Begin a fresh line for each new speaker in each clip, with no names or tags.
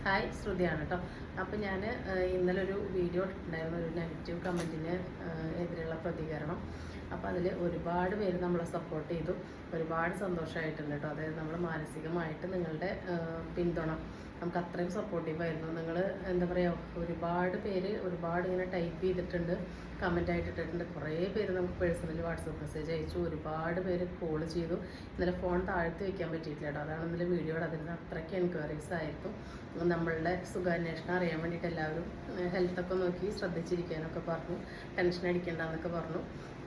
Hi ശ്രുതിയാണ് കേട്ടോ. അപ്പോൾ ഞാൻ ഇന്നലെ ഒരു വീഡിയോ ഇട്ടിട്ടുണ്ടായിരുന്നു, ഒരു നെഗറ്റീവ് കമൻറ്റിന് എതിരെയുള്ള പ്രതികരണം. അപ്പോൾ അതിൽ ഒരുപാട് പേര് നമ്മളെ സപ്പോർട്ട് ചെയ്തു, ഒരുപാട് സന്തോഷമായിട്ടുണ്ട് കേട്ടോ. അതായത് നമ്മൾ മാനസികമായിട്ട് നിങ്ങളുടെ പിന്തുണ നമുക്ക് അത്രയും സപ്പോർട്ടീവായിരുന്നു. നിങ്ങൾ എന്താ പറയുക, ഒരുപാട് പേര് ഒരുപാട് ഇങ്ങനെ ടൈപ്പ് ചെയ്തിട്ടുണ്ട്, കമൻറ്റായിട്ട് ഇട്ടിട്ടുണ്ട്. കുറേ പേര് നമുക്ക് പേഴ്സണലി വാട്സപ്പ് മെസ്സേജ് അയച്ചു, ഒരുപാട് പേര് കോൾ ചെയ്തു. ഇന്നലെ ഫോൺ താഴ്ത്തി വയ്ക്കാൻ പറ്റിയിട്ടില്ല കേട്ടോ. അതാണ് ഇന്നലെ വീഡിയോയുടെ അതിന് അത്രയ്ക്ക് എൻക്വയറീസ് ആയിരുന്നു. നമ്മളുടെ സുഖാന്വേഷണം അറിയാൻ വേണ്ടിയിട്ട് എല്ലാവരും ഹെൽത്തൊക്കെ നോക്കി ശ്രദ്ധിച്ചിരിക്കാനൊക്കെ പറഞ്ഞു, ടെൻഷൻ അടിക്കേണ്ടെന്നൊക്കെ പറഞ്ഞു.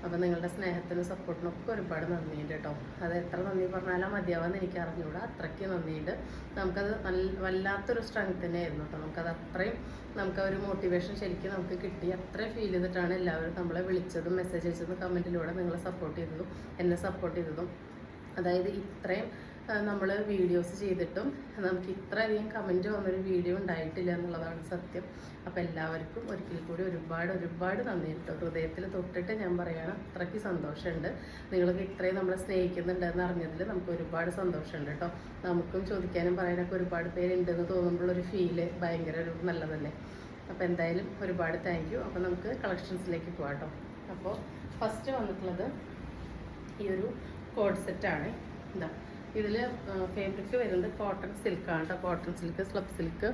അപ്പോൾ നിങ്ങളുടെ സ്നേഹത്തിനും സപ്പോർട്ടിനൊക്കെ ഒരുപാട് നന്ദിയുണ്ട് കേട്ടോ. അത് എത്ര നന്ദി പറഞ്ഞാലും മതിയാവാന്ന് എനിക്ക് അറിഞ്ഞുകൂടാ, അത്രയ്ക്ക് നന്ദിയുണ്ട്. നമുക്കത് വല്ലാത്തൊരു സ്ട്രെങ്ത് തന്നെയായിരുന്നു കേട്ടോ. നമുക്കത് അത്രയും നമുക്കൊരു മോട്ടിവേഷൻ ശരിക്കും നമുക്ക് കിട്ടി. അത്രയും ഫീൽ ചെയ്തിട്ടാണ് എല്ലാവരും നമ്മളെ വിളിച്ചതും മെസ്സേജ് അയച്ചതും കമൻറ്റിലൂടെ നിങ്ങളെ സപ്പോർട്ട് ചെയ്തതും എന്നെ സപ്പോർട്ട് ചെയ്തതും. അതായത് ഇത്രയും നമ്മൾ വീഡിയോസ് ചെയ്തിട്ടും നമുക്ക് ഇത്രയധികം കമൻറ്റ് വന്നൊരു വീഡിയോ ഉണ്ടായിട്ടില്ല എന്നുള്ളതാണ് സത്യം. അപ്പോൾ എല്ലാവർക്കും ഒരിക്കൽ കൂടി ഒരുപാട് നന്ദി കേട്ടോ. ഹൃദയത്തിൽ തൊട്ടിട്ട് ഞാൻ പറയുകയാണ്, അത്രയ്ക്ക് സന്തോഷമുണ്ട്. നിങ്ങൾക്ക് ഇത്രയും നമ്മളെ സ്നേഹിക്കുന്നുണ്ടെന്ന് അറിഞ്ഞതിൽ നമുക്ക് ഒരുപാട് സന്തോഷമുണ്ട് കേട്ടോ. നമുക്കും ചോദിക്കാനും പറയാനൊക്കെ ഒരുപാട് പേരുണ്ടെന്ന് തോന്നുമ്പോഴൊരു ഫീല് ഭയങ്കര ഒരു നല്ലതല്ലേ. അപ്പോൾ എന്തായാലും ഒരുപാട് താങ്ക് യു. അപ്പോൾ നമുക്ക് കളക്ഷൻസിലേക്ക് പോകാം കേട്ടോ. അപ്പോൾ ഫസ്റ്റ് വന്നിട്ടുള്ളത് ഈ ഒരു കോഡ് സെറ്റാണ്. എന്താ ഇതിൽ ഫേബ്രിക് വരുന്നത് കോട്ടൺ സിൽക്കാണ് കേട്ടോ. കോട്ടൺ സിൽക്ക്, സ്ലബ് സിൽക്ക്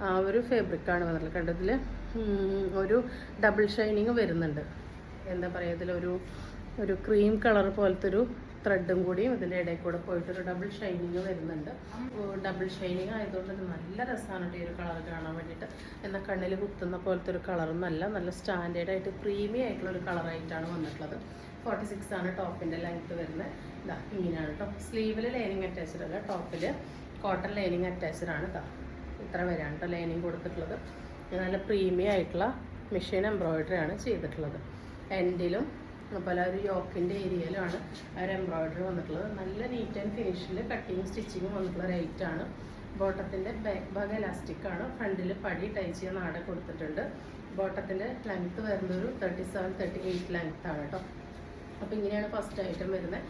ആ ഒരു ഫേബ്രിക്കാണ് വന്നിട്ടുള്ളത്. കണ്ടതിൽ ഒരു ഡബിൾ ഷൈനിങ് വരുന്നുണ്ട്. എന്താ പറയുക, ഇതിലൊരു ക്രീം കളർ പോലത്തെ ഒരു ത്രെഡും കൂടിയും ഇതിൻ്റെ ഇടയിൽ കൂടെ പോയിട്ടൊരു ഡബിൾ ഷൈനിങ് വരുന്നുണ്ട്. ഡബിൾ ഷൈനിങ് ആയതുകൊണ്ട് നല്ല രസമാണ് ഈ ഒരു കളർ കാണാൻ വേണ്ടിയിട്ട്. എന്നാൽ കണ്ണിൽ കുത്തുന്ന പോലത്തെ ഒരു കളറൊന്നല്ല, നല്ല സ്റ്റാൻഡേർഡായിട്ട് പ്രീമിയം ആയിട്ടുള്ള ഒരു കളറായിട്ടാണ് വന്നിട്ടുള്ളത്. 46 ആണ് ടോപ്പിൻ്റെ ലെങ്ത്ത് വരുന്നത്. ഇതാ ഇങ്ങനെയാണ് കേട്ടോ. സ്ലീവിൽ ലൈനിങ് അറ്റാച്ച്ഡ് അല്ല, ടോപ്പിൽ കോട്ടൺ ലൈനിങ് അറ്റാച്ച്ഡ് ആണ്. ഇതാ ഇത്ര വരെയാണ് കേട്ടോ ലൈനിങ് കൊടുത്തിട്ടുള്ളത്. നല്ല പ്രീമിയം ആയിട്ടുള്ള മെഷീൻ എംബ്രോയിഡറി ആണ് ചെയ്തിട്ടുള്ളത്. എൻഡിലും അതുപോലെ ഒരു യോക്കിൻ്റെ ഏരിയയിലാണ് ആ ഒരു എംബ്രോയിഡറി വന്നിട്ടുള്ളത്. നല്ല നീറ്റ് ആൻഡ് ഫിനിഷിൽ കട്ടിങ് സ്റ്റിച്ചിങ്ങും വന്നിട്ടുള്ള റേറ്റാണ്. ബോട്ടത്തിൻ്റെ ബാക്ക് ഭാഗം ഇലാസ്റ്റിക്കാണ്. ഫ്രണ്ടിൽ പടി ടൈ ചെയ്യാൻ നാടെ കൊടുത്തിട്ടുണ്ട്. ബോട്ടത്തിൻ്റെ ലെങ്ത്ത് വരുന്നത് ഒരു 37-38 ലെങ്ത്താണ് കേട്ടോ. അപ്പോൾ ഇങ്ങനെയാണ് ഫസ്റ്റ് ഐറ്റം വരുന്നത്.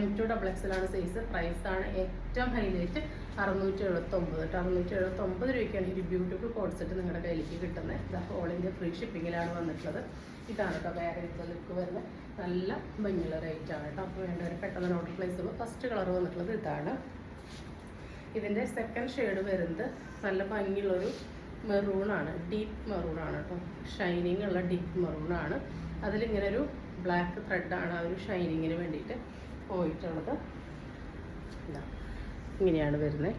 M2XXL ആണ് സൈസ്. പ്രൈസാണ് ഏറ്റവും ഹൈലൈറ്റ് 679 കേട്ടോ. 679 രൂപയ്ക്കാണ് ഈ ബ്യൂട്ടിഫുൾ കോഡ് സെറ്റ് നിങ്ങളുടെ കയ്യിലേക്ക് കിട്ടുന്നത്. ഇത് ഓൾ ഇന്ത്യ ഫ്രീ ഷിപ്പിങ്ങിലാണ് വന്നിട്ടുള്ളത്. ഇതാണ് കേട്ടോ വേറെ ലുക്ക് വരുന്നത്. നല്ല ഭംഗിയുള്ള റേറ്റാണ് കേട്ടോ. അപ്പോൾ വേണ്ടവർ പെട്ടെന്ന് ഓർഡർ പ്ലേസ് ചെയ്യുമ്പോൾ ഫസ്റ്റ് കളർ വന്നിട്ടുള്ളത് ഇതാണ്. ഇതിൻ്റെ സെക്കൻഡ് ഷെയ്ഡ് വരുന്നത് നല്ല ഭംഗിയുള്ളൊരു മെറൂണാണ്, ഡീപ്പ് മെറൂണാണ് കേട്ടോ. ഷൈനിങ് ഉള്ള ഡീപ്പ് മെറൂണാണ്. അതിലിങ്ങനെ ഒരു ബ്ലാക്ക് ത്രെഡാണ് ആ ഒരു ഷൈനിങ്ങിന് വേണ്ടിയിട്ട് പോയിട്ടുള്ളത്. ഇങ്ങനെയാണ് വരുന്നത്.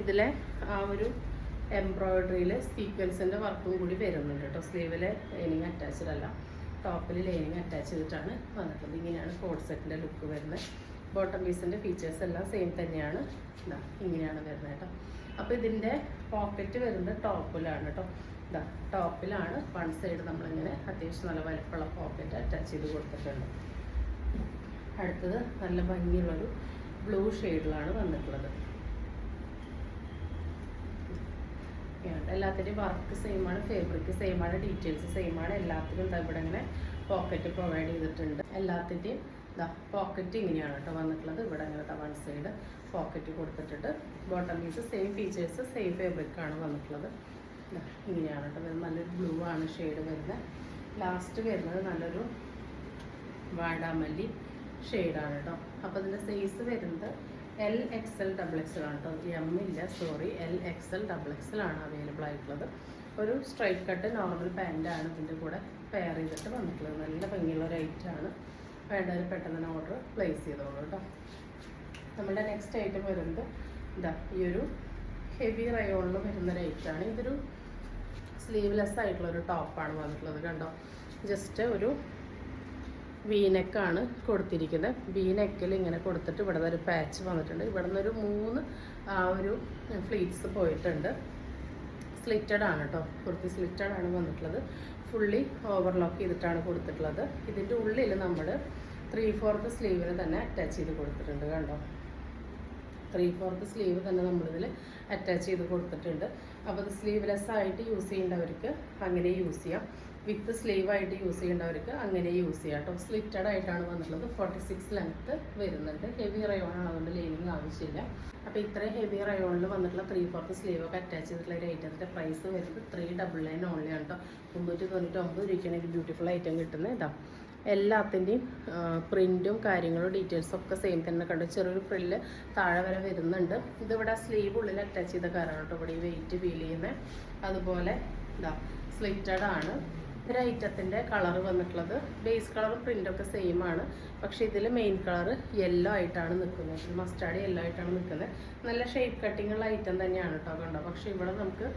ഇതിലെ ആ ഒരു എംബ്രോയിഡറിയിൽ സീക്വൻസിൻ്റെ വർക്കും കൂടി വരുന്നുണ്ട് കേട്ടോ. സ്ലീവിൽ ലൈനിങ് അറ്റാച്ച്ഡ് അല്ല, ടോപ്പിൽ ലൈനിങ് അറ്റാച്ച് ചെയ്തിട്ടാണ് വന്നിട്ടുള്ളത്. ഇങ്ങനെയാണ് കോഡ് സെറ്റിൻ്റെ ലുക്ക് വരുന്നത്. ബോട്ടം പീസിൻ്റെ ഫീച്ചേഴ്സ് എല്ലാം സെയിം തന്നെയാണ്. ഇതാ ഇങ്ങനെയാണ് വരുന്നത് കേട്ടോ. അപ്പോൾ ഇതിൻ്റെ പോക്കറ്റ് വരുന്നത് ടോപ്പിലാണ് കേട്ടോ. ഇതാ ടോപ്പിലാണ് വൺ സൈഡ് നമ്മളിങ്ങനെ അത്യാവശ്യം നല്ല വലുപ്പമുള്ള പോക്കറ്റ് അറ്റാച്ച് ചെയ്ത് കൊടുത്തിട്ടുണ്ട്. അടുത്തത് നല്ല ഭംഗിയുള്ളൊരു ബ്ലൂ ഷെയ്ഡിലാണ് വന്നിട്ടുള്ളത്. എല്ലാത്തിൻ്റെയും വർക്ക് സെയിമാണ്, ഫേബ്രിക് സെയിമാണ്, ഡീറ്റെയിൽസ് സെയിമാണ്. എല്ലാത്തിനും ഇവിടെ ഇങ്ങനെ പോക്കറ്റ് പ്രൊവൈഡ് ചെയ്തിട്ടുണ്ട്. എല്ലാത്തിൻ്റെയും ഇതാ പോക്കറ്റ് ഇങ്ങനെയാണ് കേട്ടോ വന്നിട്ടുള്ളത്. ഇവിടെ ഇങ്ങനെ വൺ സൈഡ് പോക്കറ്റ് കൊടുത്തിട്ടുണ്ട്. Bottom piece same features, same ഫേബ്രിക്കാണ് വന്നിട്ടുള്ളത്. ഇങ്ങനെയാണ് കേട്ടോ. നല്ലൊരു ബ്ലൂ ആണ് ഷെയ്ഡ് വരുന്നത്. ലാസ്റ്റ് വരുന്നത് നല്ലൊരു വാടാമല്ലി ഷെയ്ഡാണ് കേട്ടോ. അപ്പോൾ ഇതിൻ്റെ സൈസ് വരുന്നത് LXL-XXL ആണ് കേട്ടോ. M ഇല്ല, സോറി, LXL-XXL ആണ് അവൈലബിൾ ആയിട്ടുള്ളത്. ഒരു സ്ട്രൈറ്റ് കട്ട് നോർമൽ പാൻറ്റാണ് ഇതിൻ്റെ കൂടെ പെയർ ചെയ്തിട്ട് വന്നിട്ടുള്ളത്. നല്ല ഭംഗിയുള്ള റേറ്റാണ്. വേണ്ടവർ പെട്ടെന്ന് തന്നെ ഓർഡർ പ്ലേസ് ചെയ്തോളൂ കേട്ടോ. നമ്മുടെ നെക്സ്റ്റ് ഐറ്റം വരുന്നത് ഇതാ ഈ ഒരു ഹെവി റയോണിൽ വരുന്ന റേറ്റാണ്. ഇതൊരു സ്ലീവ്ലെസ് ആയിട്ടുള്ളൊരു ടോപ്പാണ് വന്നിട്ടുള്ളത്. കണ്ടോ, ജസ്റ്റ് ഒരു വീനെക്കാണ് കൊടുത്തിരിക്കുന്നത്. വീനെക്കിൽ ഇങ്ങനെ കൊടുത്തിട്ട് ഇവിടെ ഒരു പാച്ച് വന്നിട്ടുണ്ട്. ഇവിടെ നിന്നൊരു 3 ആ ഒരു ഫ്ലീറ്റ്സ് പോയിട്ടുണ്ട്. സ്ലിറ്റഡ് ആണ് കേട്ടോ. കുർത്തി സ്ലിറ്റഡ് ആണ് വന്നിട്ടുള്ളത്. ഫുള്ളി ഓവർലോക്ക് ചെയ്തിട്ടാണ് കൊടുത്തിട്ടുള്ളത്. ഇതിൻ്റെ ഉള്ളിൽ നമ്മൾ 3/4 സ്ലീവിന് തന്നെ അറ്റാച്ച് ചെയ്ത് കൊടുത്തിട്ടുണ്ട്. കണ്ടോ, 3/4 സ്ലീവ് തന്നെ നമ്മളിതിൽ അറ്റാച്ച് ചെയ്ത് കൊടുത്തിട്ടുണ്ട്. അപ്പോൾ ഇത് സ്ലീവ്ലെസ് ആയിട്ട് യൂസ് ചെയ്യേണ്ടവർക്ക് അങ്ങനെ യൂസ് ചെയ്യാം. വിത്ത് സ്ലീവ് ആയിട്ട് യൂസ് ചെയ്യേണ്ടവർക്ക് അങ്ങനെ യൂസ് ചെയ്യാം കേട്ടോ. സ്ലിറ്റഡ് ആയിട്ടാണ് വന്നിട്ടുള്ളത്. 46 ലെങ്ത്ത് വരുന്നുണ്ട്. ഹെവി റയോൺ ആണ്, അതുകൊണ്ട് ലൈനിങ് ആവശ്യമില്ല. അപ്പോൾ ഇത്രയും ഹെവി റയോണിൽ വന്നിട്ടുള്ള 3/4 സ്ലീവ് ഒക്കെ അറ്റാച്ച് ചെയ്തിട്ടുള്ള ഒരു ഐറ്റത്തിൻ്റെ പ്രൈസ് വരുന്നത് 399 ഓൺലി ആണ് കേട്ടോ. 399 രൂപയ്ക്കാണ് ഒരു ബ്യൂട്ടിഫുൾ ഐറ്റം കിട്ടുന്നത്. ഇതാ എല്ലാത്തിൻ്റെയും പ്രിൻറ്റും കാര്യങ്ങളും ഡീറ്റെയിൽസും ഒക്കെ സെയിം തന്നെ കണ്ടു. ചെറിയൊരു ഫ്രില്ല് താഴെ വരെ വരുന്നുണ്ട്. ഇതിവിടെ സ്ലീവ് ഉള്ളിൽ അറ്റാച്ച് ചെയ്ത കാരണം കേട്ടോ ഇവിടെ ഈ വെയിറ്റ് ഫീൽ ചെയ്യുന്നത്. അതുപോലെ ഇതാ സ്ലിറ്റഡ് ആണ്. ഒരു ഐറ്റത്തിൻ്റെ കളർ വന്നിട്ടുള്ളത് ബേസ് കളറും പ്രിൻ്റൊക്കെ സെയിം ആണ്. പക്ഷേ ഇതിൽ മെയിൻ കളർ യെല്ലോ ആയിട്ടാണ് നിൽക്കുന്നത്. മസ്റ്റാർഡ് യെല്ലോ ആയിട്ടാണ് നിൽക്കുന്നത്. നല്ല ഷേപ്പ് കട്ടിങ് ഉള്ള ഐറ്റം തന്നെയാണ് കേട്ടോ കണ്ടോ. പക്ഷേ ഇവിടെ നമുക്ക്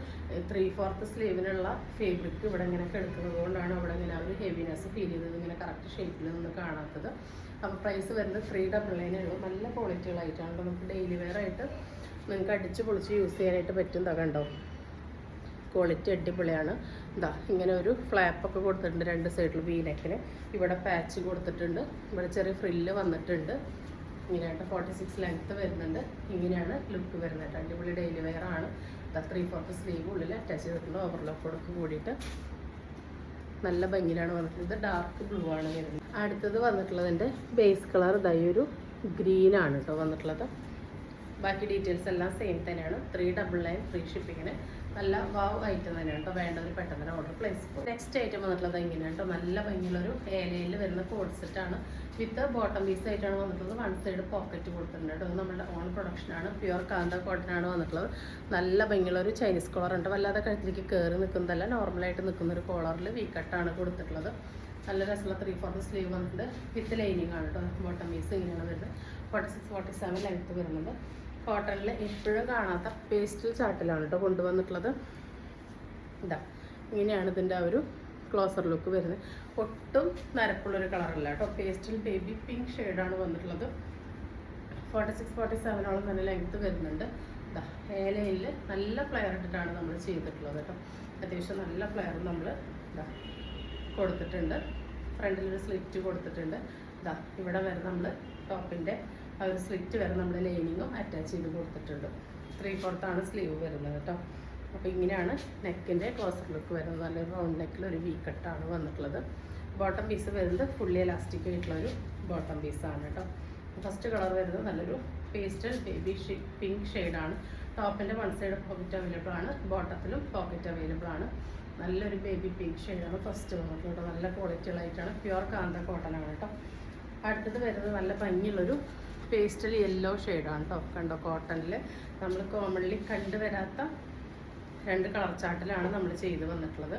3/4 സ്ലീവിനുള്ള ഫേബ്രിക് ഇവിടെ ഇങ്ങനെ കിടക്കുന്നത് കൊണ്ടാണ് അവിടെ ഇങ്ങനെ ഒരു ഹെവിനെസ് ഫീൽ ചെയ്തത്, ഇങ്ങനെ കറക്റ്റ് ഷേപ്പിൽ നിന്ന് കാണാത്തത്. അപ്പോൾ പ്രൈസ് വരുന്നത് 399 ഉള്ളൂ. നല്ല ക്വാളിറ്റിയുള്ള ഐറ്റമാണ്. നമുക്ക് ഡെയിലി വെയർ ആയിട്ട് നിങ്ങൾക്ക് അടിച്ച് പൊളിച്ച് യൂസ് ചെയ്യാനായിട്ട് പറ്റും. കണ്ടോ ക്വാളിറ്റി അടിപൊളിയാണ്. ഇതാ ഇങ്ങനെ ഒരു ഫ്ലാപ്പൊക്കെ കൊടുത്തിട്ടുണ്ട് 2 സൈഡിൽ. വീനെക്കിന് ഇവിടെ പാച്ച് കൊടുത്തിട്ടുണ്ട്. ഇവിടെ ചെറിയ ഫ്രില്ല് വന്നിട്ടുണ്ട്. ഇങ്ങനെയായിട്ട് 46 ലെങ്ത്ത് വരുന്നുണ്ട്. ഇങ്ങനെയാണ് ലുക്ക് വരുന്നത്. അടിപൊളി ഡെയിലി വെയർ ആണ്. ഇതാ 3/4 സ്ലീവ് ഉള്ളിൽ അറ്റാച്ച് ചെയ്തിട്ടുണ്ട്. ഓവർലോക്കോടൊക്കെ കൂടിയിട്ട് നല്ല ഭംഗിയിലാണ് വന്നിട്ടുള്ളത്. ഡാർക്ക് ബ്ലൂ ആണ് വരുന്നത്. അടുത്തത് വന്നിട്ടുള്ളതിൻ്റെ ബേസ് കളർ ഇതായി ഒരു ഗ്രീനാണ് കേട്ടോ വന്നിട്ടുള്ളത്. ബാക്കി ഡീറ്റെയിൽസ് എല്ലാം സെയിം തന്നെയാണ്. 399 ഫ്രീ ഷിപ്പിങ്ങിന്. നല്ല വാവ് ഐറ്റം തന്നെയാണ് കേട്ടോ. വേണ്ടവർ പെട്ടെന്ന് തന്നെ ഓർഡർ പ്ലേസ് ചെയ്യും. നെക്സ്റ്റ് ഐറ്റം വന്നിട്ടുള്ളത് ഇങ്ങനെയാണ് കേട്ടോ. നല്ല ഭംഗിയുള്ളൊരു ഏലയിൽ വരുന്ന കോഡ് സെറ്റാണ്. വിത്ത് ബോട്ടം പീസ് ആയിട്ടാണ് വന്നിട്ടുള്ളത്. 1 സൈഡ് പോക്കറ്റ് കൊടുത്തിട്ടുണ്ട് കേട്ടോ. ഇത് നമ്മുടെ ഓൺ പ്രൊഡക്ഷനാണ്. പ്യുവർ കാന്ത കോട്ടൺ ആണ് വന്നിട്ടുള്ളത്. നല്ല ഭംഗിയുള്ളൊരു ചൈനീസ് കോളർ ഉണ്ട്. വല്ലാതെ കഴുത്തിലേക്ക് കയറി നിൽക്കുന്നതല്ല, നോർമലായിട്ട് നിൽക്കുന്ന ഒരു കോളറിൽ വി കട്ടാണ് കൊടുത്തിട്ടുള്ളത്. നല്ല രസമുള്ള 3/4 സ്ലീവ് വന്നിട്ടുണ്ട്. വിത്ത് ലൈനിങ് ആണ് കേട്ടോ. ബോട്ടം പീസ് ഇങ്ങനെയാണ് വരുന്നത്. 46-47 ലെങ്ത്ത് വരുന്നുണ്ട്. കോട്ടണിൽ എപ്പോഴും കാണാത്ത പേസ്റ്റൽ ചാട്ടിലാണ് കേട്ടോ കൊണ്ടുവന്നിട്ടുള്ളത്. ഇതാ ഇങ്ങനെയാണ് ഇതിൻ്റെ ആ ഒരു ക്ലോസർ ലുക്ക് വരുന്നത്. ഒട്ടും നരപ്പുള്ളൊരു കളറല്ല കേട്ടോ. പേസ്റ്റൽ ബേബി പിങ്ക് ഷെയ്ഡാണ് വന്നിട്ടുള്ളത്. 46-47 തന്നെ ലെങ്ത്ത് വരുന്നുണ്ട്. ഇതാ ഏലയിൽ നല്ല ഫ്ലെയർ ഇട്ടിട്ടാണ് നമ്മൾ ചെയ്തിട്ടുള്ളത് കേട്ടോ. അത്യാവശ്യം നല്ല ഫ്ലെയർ നമ്മൾ ഇതാ കൊടുത്തിട്ടുണ്ട്. ഫ്രണ്ടിലൊരു സ്ലിറ്റ് കൊടുത്തിട്ടുണ്ട്. ഇതാ ഇവിടെ വരെ നമ്മൾ ടോപ്പിൻ്റെ ആ ഒരു സ്ലിറ്റ് വരെ നമ്മൾ ലൈനിങ്ങും അറ്റാച്ച് ചെയ്ത് കൊടുത്തിട്ടുണ്ട്. 3/4 സ്ലീവ് വരുന്നത് കേട്ടോ. അപ്പോൾ ഇങ്ങനെയാണ് നെക്കിൻ്റെ ക്ലോസർ ലുക്ക് വരുന്നത്. നല്ലൊരു റൗണ്ട് നെക്കിൽ ഒരു വി കട്ടാണ് വന്നിട്ടുള്ളത്. ബോട്ടം പീസ് വരുന്നത് ഫുള്ളി എലാസ്റ്റിക് ആയിട്ടുള്ളൊരു ബോട്ടം പീസാണ് കേട്ടോ. ഫസ്റ്റ് കളർ വരുന്നത് നല്ലൊരു പേസ്റ്റൽ ബേബി പിങ്ക് ഷെയ്ഡാണ്. ടോപ്പിൻ്റെ 1 സൈഡ് പോക്കറ്റ് അവൈലബിൾ ആണ്. ബോട്ടത്തിലും പോക്കറ്റ് അവൈലബിൾ ആണ്. നല്ലൊരു ബേബി പിങ്ക് ഷെയ്ഡാണ് ഫസ്റ്റ് വന്നിട്ടുള്ളത്. നല്ല ക്വാളിറ്റി ഉള്ളതായിട്ടാണ്. പ്യുവർ കാന്ത കോട്ടൺ ആണ് കേട്ടോ. അടുത്തത് വരുന്നത് നല്ല ഭംഗിയുള്ളൊരു പേസ്റ്റൽ യെല്ലോ ഷെയ്ഡാണ് കേട്ടോ. കണ്ടോ കോട്ടണിൽ നമ്മൾ കോമൺലി കണ്ടുവരാത്ത 2 കളർ ചാർട്ടിലാണ് നമ്മൾ ചെയ്ത് വന്നിട്ടുള്ളത്.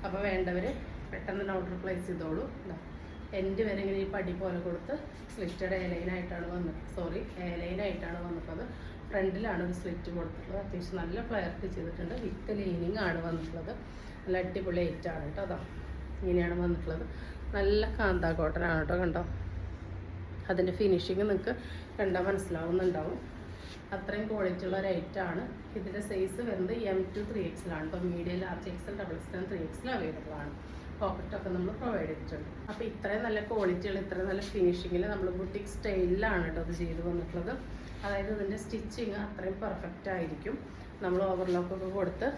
അപ്പോൾ വേണ്ടവർ പെട്ടെന്ന് തന്നെ ഓർഡർ പ്ലേസ് ചെയ്തോളൂ. എൻഡ് വരെ ഇങ്ങനെ ഈ പടി പോലെ കൊടുത്ത് സ്ലിറ്റഡ് എലൈനായിട്ടാണ് എലൈനായിട്ടാണ് വന്നിട്ടുള്ളത്. ഫ്രണ്ടിലാണ് ഒരു സ്ലിറ്റ് കൊടുത്തിട്ടുള്ളത്. അത്യാവശ്യം നല്ല ഫ്ലെയർ ചെയ്തിട്ടുണ്ട്. വിത്ത് ലൈനിങ് ആണ് വന്നിട്ടുള്ളത്. നല്ല അടിപൊളി ഐറ്റാണ് കേട്ടോ. അതാ ഇങ്ങനെയാണ് വന്നിട്ടുള്ളത്. നല്ല കാന്ത കോട്ടൺ ആണ് കേട്ടോ. കണ്ടോ അതിൻ്റെ ഫിനിഷിങ് നിങ്ങൾക്ക് കണ്ടാൽ മനസ്സിലാവുന്നുണ്ടാവും. അത്രയും ക്വാളിറ്റി ഉള്ള ഒരു ഐറ്റമാണ്. ഇതിൻ്റെ സൈസ് വരുന്നത് M to 3XL ആണ് കേട്ടോ. Medium, large XL, XXL, 3XL available ആണ്. പോക്കറ്റൊക്കെ നമ്മൾ പ്രൊവൈഡ് ചെയ്തിട്ടുണ്ട്. അപ്പോൾ ഇത്രയും നല്ല ക്വാളിറ്റിയുള്ള ഇത്രയും നല്ല ഫിനിഷിങ്ങിൽ നമ്മൾ ബുട്ടിക് സ്റ്റൈലിലാണ് കേട്ടോ അത് ചെയ്ത് വന്നിട്ടുള്ളത്. അതായത് ഇതിൻ്റെ സ്റ്റിച്ചിങ് അത്രയും പെർഫെക്റ്റ് ആയിരിക്കും. നമ്മൾ ഓവർലോക്കൊക്കെ കൊടുത്ത്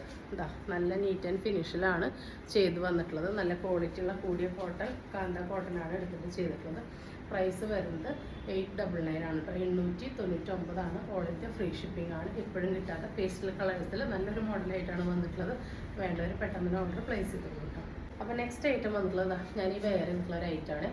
നല്ല നീറ്റ് ആൻഡ് ഫിനിഷിലാണ് ചെയ്ത് വന്നിട്ടുള്ളത്. നല്ല ക്വാളിറ്റിയുള്ള കൂടിയ കോട്ടൺ കാന്ത കോട്ടനാണ് എടുത്തിട്ട് ചെയ്തിട്ടുള്ളത്. പ്രൈസ് വരുന്നത് 899 ആണ് കേട്ടോ. 899 ഓൾ ഇന്ത്യ ഫ്രീ ഷിപ്പിംഗ് ആണ്. എപ്പോഴും കിട്ടാത്ത പേസ്റ്റൽ കളേഴ്സിൽ നല്ലൊരു മോഡലായിട്ടാണ് വന്നിട്ടുള്ളത്. വേണ്ടവർ പെട്ടെന്ന് ഓർഡർ പ്ലേസ് ചെയ്ത് കൊടുക്കാം. അപ്പോൾ നെക്സ്റ്റ് ഐറ്റം വന്നിട്ടുള്ളത് ഞാൻ ഈ വെയർ ചെയ്തിട്ടുള്ള ഒരു ഐറ്റമാണ്.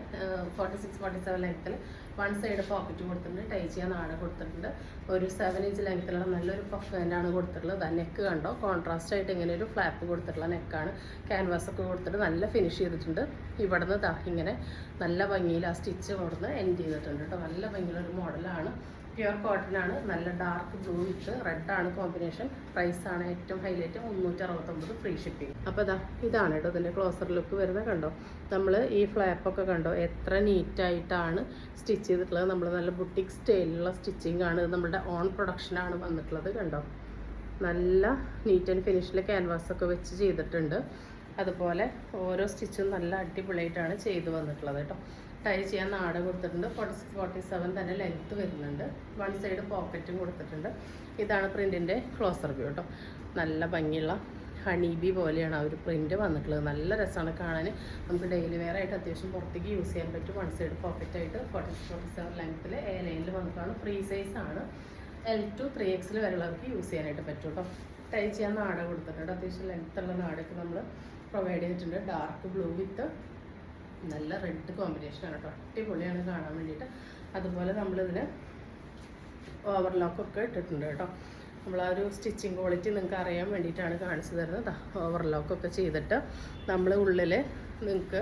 46-47 ലെങ്ത്തിൽ 1 സൈഡ് പോക്കറ്റ് കൊടുത്തിട്ടുണ്ട്. ടൈ ചെയ്യാൻ നാട കൊടുത്തിട്ടുണ്ട്. ഒരു 7 ഇഞ്ച് ലെങ്ത്തിലുള്ള നല്ലൊരു പഫ് ഹാൻഡാണ് കൊടുത്തിട്ടുള്ളത്. നെക്ക് കണ്ടോ കോൺട്രാസ്റ്റ് ആയിട്ട് ഇങ്ങനെ ഒരു ഫ്ലാപ്പ് കൊടുത്തിട്ടുള്ള നെക്കാണ്. ക്യാൻവാസ് ഒക്കെ കൊടുത്തിട്ട് നല്ല ഫിനിഷ് ചെയ്തിട്ടുണ്ട്. ഇവിടെ നിന്ന് ഇങ്ങനെ നല്ല ഭംഗിയിൽ ആ സ്റ്റിച്ച് കൊടുത്ത് എൻഡ് ചെയ്തിട്ടുണ്ട് കേട്ടോ. നല്ല ഭംഗിയുള്ളൊരു മോഡലാണ്. പ്യുവർ കോട്ടൺ ആണ്. നല്ല ഡാർക്ക് ബ്ലൂ വിത്ത് റെഡ് ആണ് കോമ്പിനേഷൻ. പ്രൈസാണ് ഏറ്റവും ഹൈലൈറ്റ് 369 ഫ്രീ ഷിപ്പിംഗ്. അപ്പോൾ ഇതാണ് കേട്ടോ ഇതിൻ്റെ ക്ലോസർ ലുക്ക് വരുന്നത്. കണ്ടോ നമ്മൾ ഈ ഫ്ലാപ്പൊക്കെ കണ്ടോ എത്ര നീറ്റായിട്ടാണ് സ്റ്റിച്ച് ചെയ്തിട്ടുള്ളത്. നമ്മൾ നല്ല ബുട്ടിക് സ്റ്റൈലിലുള്ള സ്റ്റിച്ചിങ് ആണ്. നമ്മളുടെ ഓൺ പ്രൊഡക്ഷനാണ് വന്നിട്ടുള്ളത്. കണ്ടോ നല്ല നീറ്റ് ആൻഡ് ഫിനിഷിൽ ക്യാൻവാസൊക്കെ വെച്ച് ചെയ്തിട്ടുണ്ട്. അതുപോലെ ഓരോ സ്റ്റിച്ചും നല്ല അടിപൊളിയായിട്ടാണ് ചെയ്ത് വന്നിട്ടുള്ളത് കേട്ടോ. ടൈ ചെയ്യാൻ നാട കൊടുത്തിട്ടുണ്ട്. 46-47 തന്നെ ലെങ്ത്ത് വരുന്നുണ്ട്. 1 സൈഡ് പോക്കറ്റും കൊടുത്തിട്ടുണ്ട്. ഇതാണ് പ്രിൻറ്റിൻ്റെ ക്ലോസർ വ്യൂ കേട്ടോ. നല്ല ഭംഗിയുള്ള ഹണീബി പോലെയാണ് ആ ഒരു പ്രിൻറ്റ് വന്നിട്ടുള്ളത്. നല്ല രസമാണ് കാണാൻ. നമുക്ക് ഡെയിലി വെയർ ആയിട്ട് അത്യാവശ്യം പുറത്തേക്ക് യൂസ് ചെയ്യാൻ പറ്റും. വൺ സൈഡ് പോക്കറ്റായിട്ട് 47 ലെങ്ത്തിൽ എ ലൈനിൽ വന്നിട്ടാണ്. ഫ്രീ സൈസ് ആണ്. L2 3XL വരെയുള്ളവർക്ക് യൂസ് ചെയ്യാനായിട്ട് പറ്റും കേട്ടോ. ടൈ ചെയ്യാൻ നാട കൊടുത്തിട്ടുണ്ട്. അത്യാവശ്യം ലെങ്ത്തുള്ള നാടൊക്കെ നമ്മൾ പ്രൊവൈഡ് ചെയ്തിട്ടുണ്ട്. ഡാർക്ക് ബ്ലൂ വിത്ത് നല്ല റെഡ് കോമ്പിനേഷനാണ് കേട്ടോ. അടിപൊളിയാണ് കാണാൻ വേണ്ടിയിട്ട്. അതുപോലെ നമ്മളിതിന് ഓവർലോക്കൊക്കെ ഇട്ടിട്ടുണ്ട് കേട്ടോ. നമ്മൾ ആ ഒരു സ്റ്റിച്ചിങ് ക്വാളിറ്റി നിങ്ങൾക്ക് അറിയാൻ വേണ്ടിയിട്ടാണ് കാണിച്ചു തരുന്നത്. ഓവർലോക്കൊക്കെ ചെയ്തിട്ട് നമ്മൾ ഉള്ളിൽ നിങ്ങൾക്ക്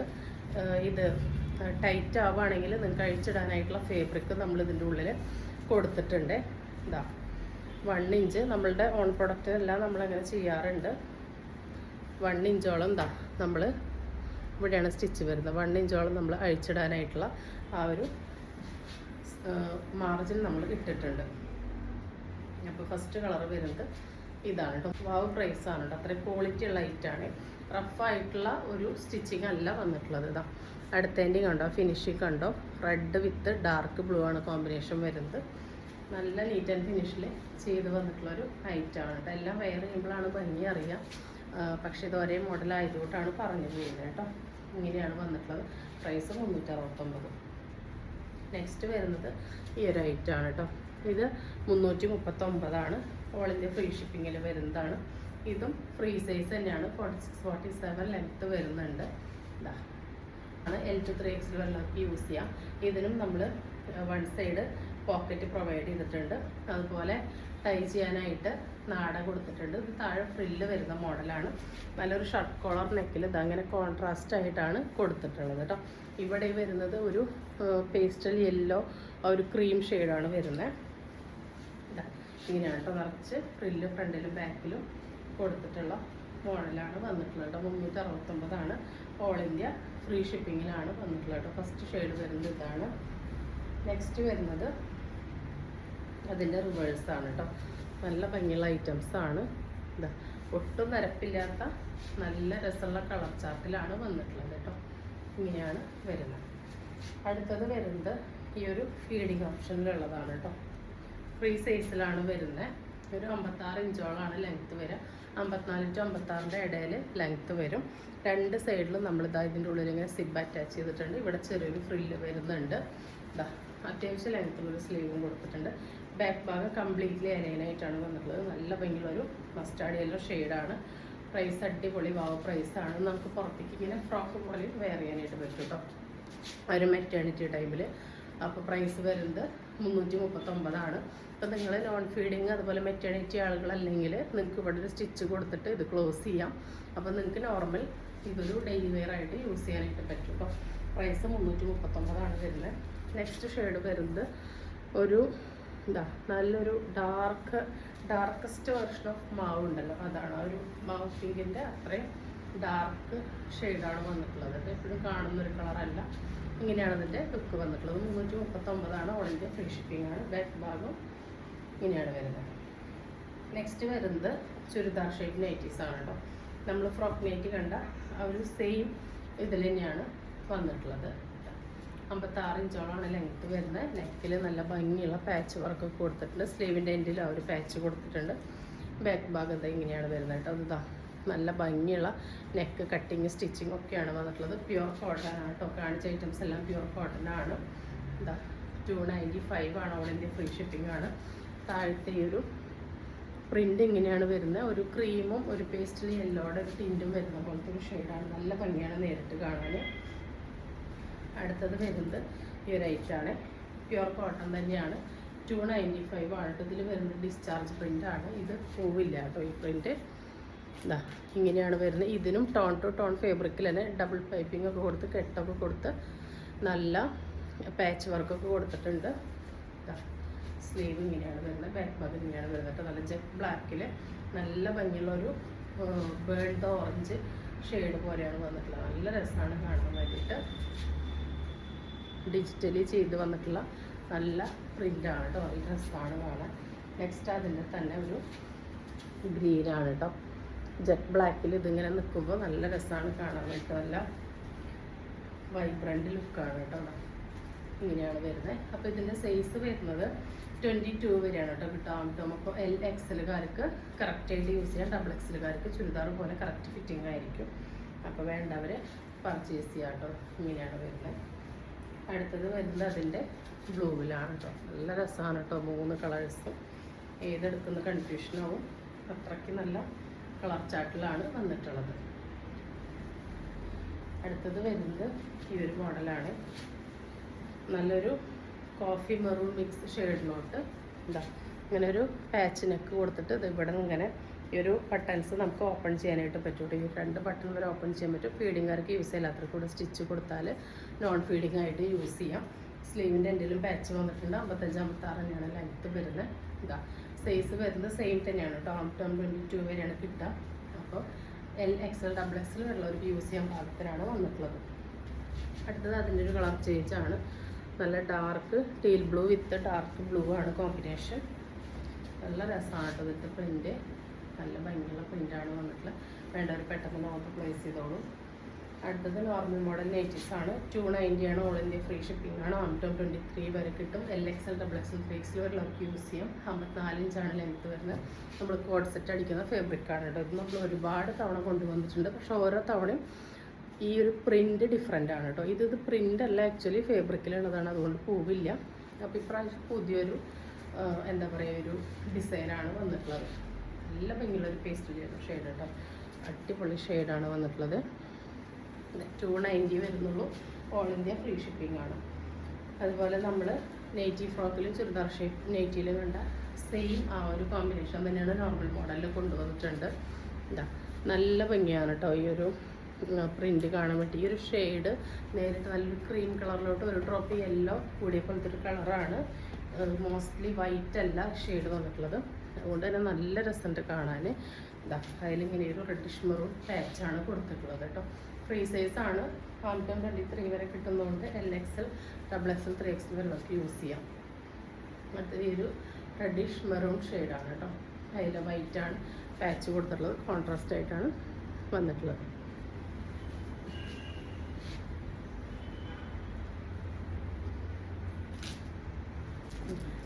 ഇത് ടൈറ്റ് ആവുകയാണെങ്കിൽ നിങ്ങൾക്ക് അഴിച്ചിടാനായിട്ടുള്ള ഫേബ്രിക് നമ്മൾ ഇതിൻ്റെ ഉള്ളിൽ കൊടുത്തിട്ടുണ്ട്. ഇതാ 1 ഇഞ്ച് നമ്മളുടെ ഓൺ പ്രൊഡക്റ്റിനെല്ലാം നമ്മളങ്ങനെ ചെയ്യാറുണ്ട്. 1 ഇഞ്ചോളം ഇതാ നമ്മൾ ഇവിടെയാണ് സ്റ്റിച്ച് വരുന്നത്. 1 ഇഞ്ചോളം നമ്മൾ അഴിച്ചിടാനായിട്ടുള്ള ആ ഒരു മാർജിൻ നമ്മൾ ഇട്ടിട്ടുണ്ട്. അപ്പോൾ ഫസ്റ്റ് കളർ വരുന്നത് ഇതാണ് കേട്ടോ. വാവ് പ്രൈസാണ് കേട്ടോ. അത്രയും ക്വാളിറ്റി ഉള്ള ഐറ്റാണ്. റഫായിട്ടുള്ള ഒരു സ്റ്റിച്ചിങ് അല്ല വന്നിട്ടുള്ളത്. ഇതാ അടുത്തതിൻ്റെ കണ്ടോ, ഫിനിഷിങ് കണ്ടോ, റെഡ് വിത്ത് ഡാർക്ക് ബ്ലൂ ആണ് കോമ്പിനേഷൻ വരുന്നത്. നല്ല നീറ്റ് ആൻഡ് ഫിനിഷിൽ ചെയ്ത് വന്നിട്ടുള്ളൊരു ഐറ്റാണ് കേട്ടോ. എല്ലാം വെയർ ചെയ്യുമ്പോഴാണ് ഭംഗി അറിയാം. പക്ഷേ ഇത് ഒരേ മോഡലായതുകൊണ്ടാണ് പറഞ്ഞു ചെയ്യുന്നത് കേട്ടോ. ഇങ്ങനെയാണ് വന്നിട്ടുള്ളത്. പ്രൈസ് 369. നെക്സ്റ്റ് വരുന്നത് ഈ ഒരു ഐറ്റാണ് കേട്ടോ. ഇത് 339 ഓൾ ഇന്ത്യ ഫ്രീ ഷിപ്പിങ്ങിൽ വരുന്നതാണ്. ഇതും ഫ്രീ സൈസ് തന്നെയാണ്. 46-47 ലെങ്ത്ത് വരുന്നുണ്ട്. ഇതാ L2 3XL വെള്ളമൊക്കെ യൂസ് ചെയ്യാം. ഇതിനും നമ്മൾ 1 സൈഡ് പോക്കറ്റ് പ്രൊവൈഡ് ചെയ്തിട്ടുണ്ട്. അതുപോലെ ടൈ ചെയ്യാനായിട്ട് നാട കൊടുത്തിട്ടുണ്ട്. ഇത് താഴെ ഫ്രില്ല് വരുന്ന മോഡലാണ്. നല്ലൊരു ഷർട്ട് കോളർ നെക്കിൽ ഇതങ്ങനെ കോൺട്രാസ്റ്റ് ആയിട്ടാണ് കൊടുത്തിട്ടുള്ളത് കേട്ടോ. ഇവിടെ വരുന്നത് ഒരു പേസ്റ്റൽ യെല്ലോ ഒരു ക്രീം ഷെയ്ഡാണ് വരുന്നത്. ഇങ്ങനെയാണ് കേട്ടോ. നിറച്ച് ഫ്രില്ല് ഫ്രണ്ടിലും ബാക്കിലും കൊടുത്തിട്ടുള്ള മോഡലാണ് വന്നിട്ടുള്ളത് കേട്ടോ. 369 ഓൾ ഇന്ത്യ ഫ്രീ ഷിപ്പിങ്ങിലാണ് വന്നിട്ടുള്ളത് കേട്ടോ. ഫസ്റ്റ് ഷെയ്ഡ് വരുന്നത് ഇതാണ്. നെക്സ്റ്റ് വരുന്നത് അതിൻ്റെ റിവേഴ്സാണ് കേട്ടോ. നല്ല ഭംഗിയുള്ള ഐറ്റംസാണ്. ഇതാ ഒട്ടും നിരപ്പില്ലാത്ത നല്ല രസമുള്ള കളർ ചാർട്ടിലാണ് വന്നിട്ടുള്ളത് കേട്ടോ. ഇങ്ങനെയാണ് വരുന്നത്. അടുത്തത് വരുന്നത് ഈ ഒരു ഫീഡിങ് ഓപ്ഷനിലുള്ളതാണ് കേട്ടോ. ഫ്രീ സൈസിലാണ് വരുന്നത്. ഒരു 56 ഇഞ്ചോളാണ് ലെങ്ത്ത് വരിക. 54-56 ഇടയിൽ ലെങ്ത്ത് വരും. 2 സൈഡിലും നമ്മളിതാ ഇതിൻ്റെ ഉള്ളിൽ ഇങ്ങനെ സിബ് അറ്റാച്ച് ചെയ്തിട്ടുണ്ട്. ഇവിടെ ചെറിയൊരു ഫ്രില്ല് വരുന്നുണ്ട്. ഇതാ അത്യാവശ്യം ലെങ്ത്തുള്ളൊരു സ്ലീവും കൊടുത്തിട്ടുണ്ട്. ബാക്ക് ഭാഗം കംപ്ലീറ്റ്ലി അലൈനായിട്ടാണ് വന്നിട്ടുള്ളത്. നല്ല ഭംഗിയുള്ളൊരു മസ്റ്റാർഡ് യെല്ലോ ഷെയ്ഡാണ്. പ്രൈസ് അടിപൊളി വാവ് പ്രൈസാണ്. നമുക്ക് പുറത്തേക്ക് ഇങ്ങനെ ഫ്രോക്ക് പോലെ വെയർ ചെയ്യാനായിട്ട് പറ്റും കേട്ടോ. ഒരു മെറ്റേണിറ്റി ടൈമിൽ. അപ്പോൾ പ്രൈസ് വരുന്നത് 339. അപ്പോൾ നിങ്ങൾ നോൺ ഫീഡിങ് അതുപോലെ മെറ്റേണിറ്റി ആളുകളല്ലെങ്കിൽ നിങ്ങൾക്ക് ഇവിടെ ഒരു സ്റ്റിച്ച് കൊടുത്തിട്ട് ഇത് ക്ലോസ് ചെയ്യാം. അപ്പോൾ നിങ്ങൾക്ക് നോർമൽ ഇതൊരു ഡെയിലി വെയർ ആയിട്ട് യൂസ് ചെയ്യാനായിട്ട് പറ്റും. അപ്പോൾ പ്രൈസ് 339 വരുന്നത്. നെക്സ്റ്റ് ഷെയ്ഡ് വരുന്നത് ഒരു നല്ലൊരു ഡാർക്കസ്റ്റ് വെർഷൻ ഓഫ് മാവ് ഉണ്ടല്ലോ, അതാണ്. ആ ഒരു മാവ് പിങ്കിൻ്റെ അത്രയും ഡാർക്ക് ഷെയ്ഡാണ് വന്നിട്ടുള്ളത്. എപ്പോഴും കാണുന്നൊരു കളറല്ല. ഇങ്ങനെയാണ് ഇതിൻ്റെ ലുക്ക് വന്നിട്ടുള്ളത്. 339 ഓൾ ഇന്ത്യ ഫ്രീ ഷിപ്പിംഗ് ആണ്. ബാക്ക് ഭാഗം ഇങ്ങനെയാണ് വരുന്നത്. നെക്സ്റ്റ് വരുന്നത് ചുരിദാർ ഷേപ്പ് നൈറ്റീസാണ് കേട്ടോ. നമ്മൾ ഫ്രോക്ക് നൈറ്റി കണ്ട ആ ഒരു സെയിം ഇതിൽ തന്നെയാണ് വന്നിട്ടുള്ളത്. 56 ഇഞ്ചോളാണ് ലെങ്ത്ത് വരുന്നത്. നെക്കിൽ നല്ല ഭംഗിയുള്ള പാച്ച് വർക്കൊക്കെ കൊടുത്തിട്ടുണ്ട്. സ്ലീവിൻ്റെ എൻഡിൽ ആ ഒരു പാച്ച് കൊടുത്തിട്ടുണ്ട്. ബാക്ക് ഭാഗത്ത് ഇങ്ങനെയാണ് വരുന്നത് കേട്ടോ. ഇതാ നല്ല ഭംഗിയുള്ള നെക്ക് കട്ടിങ് സ്റ്റിച്ചിങ് ഒക്കെയാണ് വന്നിട്ടുള്ളത്. പ്യുവർ കോട്ടൺ ആണ് കേട്ടോ. കാണിച്ച ഐറ്റംസ് എല്ലാം പ്യുവർ കോട്ടൺ ആണ്. ഇതാ 295 ഓൾ ഇന്ത്യ ഫ്രീ ഷിപ്പിംഗ് ആണ്. താഴത്തെ ഈ ഒരു പ്രിൻ്റ് ഇങ്ങനെയാണ് വരുന്നത്. ഒരു ക്രീമും ഒരു പേസ്റ്റൽ യെല്ലോയുടെ ഒരു ടിൻറ്റും വരുന്ന പോലത്തെ ഒരു ഷെയ്ഡാണ്. നല്ല ഭംഗിയാണ് നേരിട്ട് കാണാൻ. അടുത്തത് വരുന്നത് ഈ ഒരു ഐറ്റാണ്. പ്യുവർ കോട്ടൺ തന്നെയാണ്. 295 ആണ്. ഇതിൽ വരുന്നത് ഡിസ്ചാർജ് പ്രിൻ്റാണ്. ഇത് പോവില്ല കേട്ടോ ഈ പ്രിൻ്റ്. ഇതാ ഇങ്ങനെയാണ് വരുന്നത്. ഇതിനും ടോൺ ടു ടോൺ ഫേബ്രിക്കിൽ തന്നെ ഡബിൾ പൈപ്പിംഗ് ഒക്കെ കൊടുത്ത് കെട്ടൊക്കെ കൊടുത്ത് നല്ല പാച്ച് വർക്കൊക്കെ കൊടുത്തിട്ടുണ്ട്. ഇതാ സ്ലീവ് ഇങ്ങനെയാണ് വരുന്നത്. ബാക്ക് ഭാഗം ഇങ്ങനെയാണ് വരുന്നത്. നല്ല ജെറ്റ് ബ്ലാക്കിൽ നല്ല ഭംഗിയുള്ളൊരു ബേൺഡ് ഓറഞ്ച് ഷെയ്ഡ് പോലെയാണ് വന്നിട്ടുള്ളത്. നല്ല രസമാണ് കാണാൻ വേണ്ടിയിട്ട്. ഡിജിറ്റലി ചെയ്ത് വന്നിട്ടുള്ള നല്ല പ്രിൻ്റാണ് കേട്ടോ. നല്ല രസമാണ് കാണാൻ. നെക്സ്റ്റ് അതിൻ്റെ തന്നെ ഒരു ഗ്രീനാണ് കേട്ടോ. ജെറ്റ് ബ്ലാക്കിൽ ഇതിങ്ങനെ നിൽക്കുമ്പോൾ നല്ല രസമാണ് കാണാൻ വേണ്ടിയിട്ട്. നല്ല വൈബ്രൻ്റ് ലുക്കാണ് കേട്ടോ. ഇങ്ങനെയാണ് വരുന്നത്. അപ്പോൾ ഇതിൻ്റെ സൈസ് വരുന്നത് 22 വരെയാണ് കേട്ടോ കിട്ടാം. അപ്പോൾ LXL-കാർക്ക് കറക്റ്റായിട്ട് യൂസ് ചെയ്യാം. XXL-കാർക്ക് ചുരിദാർ പോലെ കറക്റ്റ് ഫിറ്റിംഗ് ആയിരിക്കും. അപ്പോൾ വേണ്ടവർ പർച്ചേസ് ചെയ്യാം കേട്ടോ. ഇങ്ങനെയാണ് വരുന്നത്. അടുത്തത് വരുന്നത് അതിൻ്റെ ബ്ലൂവിലാണ് കേട്ടോ. നല്ല രസമാണ് കേട്ടോ. 3 കളേഴ്സും ഏതെടുക്കുന്ന കൺഫ്യൂഷനാവും. അത്രയ്ക്ക് നല്ല കളർ ചാർട്ടിലാണ് വന്നിട്ടുള്ളത്. അടുത്തത് വരുന്നത് ഈ ഒരു മോഡലാണ്. നല്ലൊരു കോഫി മെറൂൺ മിക്സ് ഷെയ്ഡിലോട്ട് ഇങ്ങനെ ഒരു പാച്ച് നെക്ക് കൊടുത്തിട്ട് ഇത് ഇവിടെ നിന്ന് ഇങ്ങനെ ഈ ഒരു ബട്ടൺസ് നമുക്ക് ഓപ്പൺ ചെയ്യാനായിട്ട് പറ്റും. ഈ 2 ബട്ടൺ വരെ ഓപ്പൺ ചെയ്യാൻ പറ്റും. ഫീഡിങ്ങുകാർക്ക് യൂസ് ചെയ്യാത്തവർക്ക് കൂടെ സ്റ്റിച്ച് കൊടുത്താൽ നോൺ ഫീഡിങ് ആയിട്ട് യൂസ് ചെയ്യാം. സ്ലീവിൻ്റെ എന്തെങ്കിലും പാച്ച് വന്നിട്ടുണ്ട്. 55-56 തന്നെയാണ് ലെങ്ത്ത് വരുന്നത്. സൈസ് വരുന്നത് സെയിം തന്നെയാണ് കേട്ടോ. 22 വരെയാണ് കിട്ടുക. അപ്പോൾ LXL XXL ഉള്ളവർക്ക് യൂസ് ചെയ്യാൻ പാകത്തിനാണ് വന്നിട്ടുള്ളത്. അടുത്തത് അതിൻ്റെ ഒരു കളർ ചേഞ്ചാണ്. നല്ല ഡാർക്ക് ടീൽ ബ്ലൂ വിത്ത് ഡാർക്ക് ബ്ലൂ ആണ് കോമ്പിനേഷൻ. നല്ല രസമാണ് കേട്ടോ. ഇതിൻ്റെ പ്രിൻ്റ് നല്ല ഭംഗിയുള്ള പ്രിൻ്റാണ് വന്നിട്ടുള്ളത്. വേണ്ടവർ പെട്ടെന്ന് ഓർഡർ പ്ലേസ് ചെയ്തോളൂ. അടുത്തത് നോർമൽ മോഡൽ നൈറ്റീസ് ആണ്. 290 ആണ്. ഓൾ ഇന്ത്യ ഫ്രീ ഷിപ്പിംഗ് ആണ്. 23 വരെ കിട്ടും. LXL XXL 3XL വരെയുള്ളവർക്ക് യൂസ് ചെയ്യാം. 54 ഇഞ്ചാണ് ലെങ്ത്ത് വരുന്നത്. നമ്മൾ കോഡ് സെറ്റ് അടിക്കുന്ന ഫാബ്രിക്കാണ് കേട്ടോ. ഇത് നമ്മൾ ഒരുപാട് തവണ കൊണ്ടുവന്നിട്ടുണ്ട്. പക്ഷേ ഓരോ തവണയും ഈ ഒരു പ്രിൻ്റ് ഡിഫറെൻ്റ് ആണ് കേട്ടോ. ഇത് പ്രിൻ്റ് അല്ല, ആക്ച്വലി ഫാബ്രിക്കിലുള്ളതാണ്. അതുകൊണ്ട് പോവില്ല. അപ്പോൾ ഇപ്രാവശ്യം പുതിയൊരു എന്താ പറയുക ഒരു ഡിസൈനാണ് വന്നിട്ടുള്ളത്. നല്ല ഭംഗിയുള്ളൊരു പേസ്റ്റൽ ഷെയ്ഡ് കേട്ടോ. അടിപൊളി ഷെയ്ഡാണ് വന്നിട്ടുള്ളത്. 290 വരുന്നുള്ളൂ. ഓൾ ഇന്ത്യ ഫ്രീ ഷിപ്പിംഗ് ആണ്. അതുപോലെ നമ്മൾ നെയ്റ്റി ഫ്രോക്കിലും ചുരിദാർ ഷേപ്പ് നെയ്റ്റിയിലും വേണ്ട സെയിം ആ ഒരു കോമ്പിനേഷൻ തന്നെയാണ് നോർമൽ മോഡലിൽ കൊണ്ടുവന്നിട്ടുണ്ട്. നല്ല ഭംഗിയാണ് കേട്ടോ ഈ ഒരു പ്രിൻ്റ് കാണാൻ പറ്റി. ഈ ഒരു ഷെയ്ഡ് നേരിട്ട് നല്ലൊരു ക്രീം കളറിലോട്ട് ഒരു ഡ്രോപ്പ് യെല്ലോ കൂടിയ പോലത്തെ ഒരു കളറാണ്. മോസ്റ്റ്ലി വൈറ്റ് അല്ല ഷെയ്ഡ് വന്നിട്ടുള്ളത്. അതുകൊണ്ട് തന്നെ നല്ല രസമുണ്ട് കാണാൻ. അതിലിങ്ങനെ ഒരു റെഡിഷ് മെറൂൺ പാച്ചാണ് കൊടുത്തിട്ടുള്ളത് കേട്ടോ. ഫ്രീ സൈസാണ്. 23 വരെ കിട്ടുന്നതുകൊണ്ട് LXL XXL 3XL വരെയൊക്കെ യൂസ് ചെയ്യാം. അടുത്തത് ഈ ഒരു റെഡിഷ് മെറൂൺ ഷെയ്ഡാണ് കേട്ടോ. അതിൽ വൈറ്റാണ് പാച്ച് കൊടുത്തിട്ടുള്ളത്. കോൺട്രാസ്റ്റ് ആയിട്ടാണ് വന്നിട്ടുള്ളത്.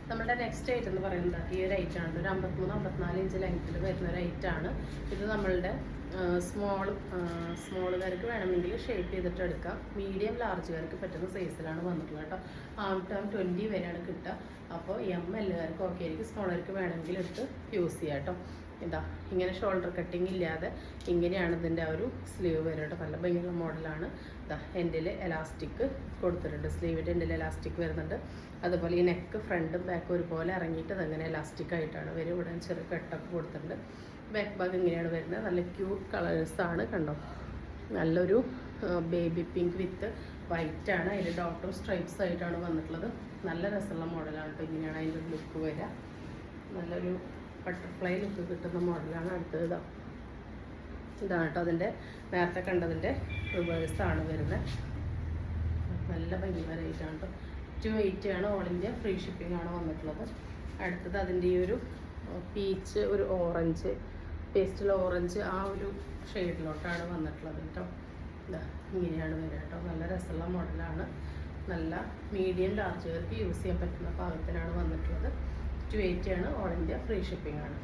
നമ്മുടെ നെക്സ്റ്റ് ഐറ്റം എന്ന് പറയുന്നത് ഈ ഒരു ഐറ്റാണ്. ഒരു 53-54 ഇഞ്ച് ലെങ്ത്തിൽ വരുന്ന ഒരു ഐറ്റാണ്. ഇത് നമ്മളുടെ സ്മോളുകാർക്ക് വേണമെങ്കിൽ ഷേപ്പ് ചെയ്തിട്ട് എടുക്കാം. മീഡിയം ലാർജുകാർക്ക് പറ്റുന്ന സൈസിലാണ് വന്നിട്ടുള്ളത് കേട്ടോ. 20 വരെയാണ് കിട്ടുക. അപ്പോൾ MLകാർക്ക് ഓക്കെ ആയിരിക്കും. സ്മോളർക്ക് വേണമെങ്കിൽ എടുത്ത് യൂസ് ചെയ്യാം കേട്ടോ. ഇങ്ങനെ ഷോൾഡർ കട്ടിങ് ഇല്ലാതെ ഇങ്ങനെയാണ് ഇതിൻ്റെ ആ ഒരു സ്ലീവ് വരെ കേട്ടോ. നല്ല ഭംഗിയുള്ള മോഡലാണ്. എൻഡിൽ എലാസ്റ്റിക് കൊടുത്തിട്ടുണ്ട്. സ്ലീവിൻ്റെ എൻഡിൽ എലാസ്റ്റിക് വരുന്നുണ്ട്. അതുപോലെ ഈ നെക്ക് ഫ്രണ്ടും ബാക്കും ഒരുപോലെ ഇറങ്ങിയിട്ട് അതങ്ങനെ എലാസ്റ്റിക് ആയിട്ടാണ് വരും. ഇവിടെ ചെറിയ കട്ടൊക്കെ കൊടുത്തിട്ടുണ്ട്. ബാക്ക് ഭാഗം ഇങ്ങനെയാണ് വരുന്നത്. നല്ല ക്യൂട്ട് കളേഴ്സാണ് കണ്ടോ. നല്ലൊരു ബേബി പിങ്ക് വിത്ത് വൈറ്റ് ആണ്. അതിൽ ഡോട്ടും സ്ട്രൈപ്സ് ആയിട്ടാണ് വന്നിട്ടുള്ളത്. നല്ല രസമുള്ള മോഡലാണ് കേട്ടോ. ഇങ്ങനെയാണ് അതിൻ്റെ ലുക്ക് വരിക. നല്ലൊരു ബട്ടർഫ്ലൈ ലുക്ക് കിട്ടുന്ന മോഡലാണ്. അടുത്തത് ഇതാണ് കേട്ടോ. അതിൻ്റെ നേരത്തെ കണ്ടതിൻ്റെ റിവേഴ്സാണ് വരുന്നത്. നല്ല ഭംഗി വരെയായിട്ടാണ് കേട്ടോ. 280 ആണ്. ഓൾ ഇന്ത്യ ഫ്രീ ഷിപ്പിംഗ് ആണ് വന്നിട്ടുള്ളത്. അടുത്തത് അതിൻ്റെ ഈ ഒരു പീച്ച് ഒരു ഓറഞ്ച് പേസ്റ്റൽ ഓറഞ്ച് ആ ഒരു ഷെയ്ഡിലോട്ടാണ് വന്നിട്ടുള്ളത് കേട്ടോ. ഇങ്ങനെയാണ് വരിക കേട്ടോ. നല്ല രസമുള്ള മോഡലാണ്. നല്ല മീഡിയം ലാർജുകാർക്ക് യൂസ് ചെയ്യാൻ പറ്റുന്ന പാകത്തിനാണ് വന്നിട്ടുള്ളത്. 280 ആണ്. ഓൾ ഇന്ത്യ ഫ്രീ ഷിപ്പിംഗ് ആണ്.